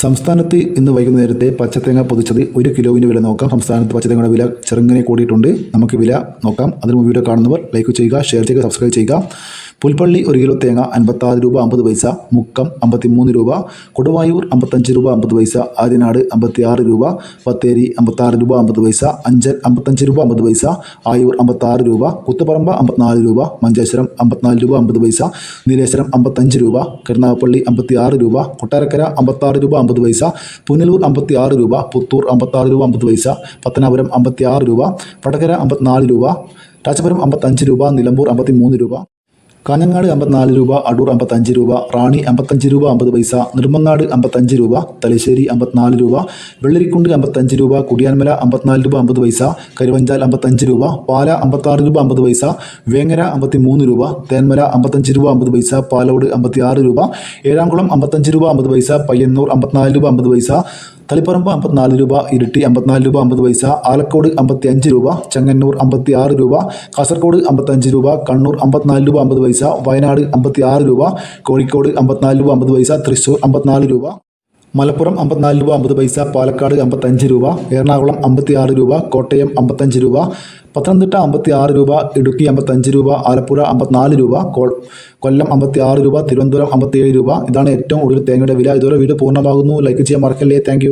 സംസ്ഥാനത്ത് ഇന്ന് വൈകുന്നേരത്തെ പച്ചത്തേങ്ങ പൊതിച്ചത് 1 കിലോവിന് വില നോക്കാം. സംസ്ഥാനത്ത് പച്ചത്തേങ്ങയുടെ വില ചെറുങ്ങനെ കൂടിയിട്ടുണ്ട്. നമുക്ക് വില നോക്കാം. അതിന് വീഡിയോ കാണുന്നവർ ലൈക്ക് ചെയ്യുക, ഷെയർ ചെയ്യുക, സബ്സ്ക്രൈബ് ചെയ്യുക. പുൽപ്പള്ളി 1 കിലോ തേങ്ങ 56 രൂപ 50 പൈസ, മുക്കം 53 രൂപ, കൊടുവായൂർ 55 രൂപ 50 പൈസ, ആര്യനാട് 56 രൂപ, ബത്തേരി 56 രൂപ 50 പൈസ, അഞ്ചൽ 55 രൂപ 50 പൈസ, ആയൂർ 56 രൂപ, കുത്തുപറമ്പ 54 രൂപ, മഞ്ചേശ്വരം 54 രൂപ 50 പൈസ, നീലേശ്വരം 55 രൂപ, കരുനാഗപ്പള്ളി 56 രൂപ, കൊട്ടാരക്കര 56 രൂപ 50 പൈസ, പുനലൂർ 56 രൂപ, പുത്തൂർ 56 രൂപ 50 പൈസ, പത്തനാപുരം 56 രൂപ, വടകര 54 രൂപ, രാജപുരം 55 രൂപ, നിലമ്പൂർ 53 രൂപ, കാഞ്ഞങ്ങാട് 54 രൂപ, അടൂർ 55 രൂപ, റാണി 55 രൂപ 50 പൈസ, നെടുമങ്ങാട് 55 രൂപ, തലശ്ശേരി 54 രൂപ, വെള്ളരിക്കുണ്ട് 55 രൂപ, കുടിയാൻമല 54 രൂപ 50 പൈസ, കരുവഞ്ചാൽ 55 രൂപ, പാല 56 രൂപ 50 പൈസ, വേങ്ങര 53 രൂപ, തേന്മല 55 രൂപ 50 പൈസ, പാലോട് 56 രൂപ, ഏഴാംകുളം 55 രൂപ 50 പൈസ, പയ്യന്നൂർ 54 രൂപ 50 പൈസ, തളിപ്പറമ്പ് 54 രൂപ, ഇരിട്ടി 54 രൂപ 50 പൈസ, ആലക്കോട് 55 രൂപ, ചെങ്ങന്നൂർ 56 രൂപ, കാസർഗോഡ് 55 രൂപ, കണ്ണൂർ 54 രൂപ 50 പൈസ, വയനാട് 56 രൂപ, കോഴിക്കോട് 54 രൂപ 50 പൈസ, തൃശ്ശൂർ 54 രൂപ, മലപ്പുറം 54 രൂപ 50 പൈസ, പാലക്കാട് 55 രൂപ, എറണാകുളം 56 രൂപ, കോട്ടയം 55 രൂപ, പത്തനംതിട്ട 56 രൂപ, ഇടുക്കി 55 രൂപ, ആലപ്പുഴ 54 രൂപ, കൊല്ലം 56 രൂപ, തിരുവനന്തപുരം 57 രൂപ. ഇതാണ് ഏറ്റവും കൂടുതൽ തേങ്ങയുടെ വില. ഇതുവരെ വീഡിയോ പൂർണ്ണമാകുന്നു. ലൈക്ക് ചെയ്യാൻ മറക്കല്ലേ. താങ്ക്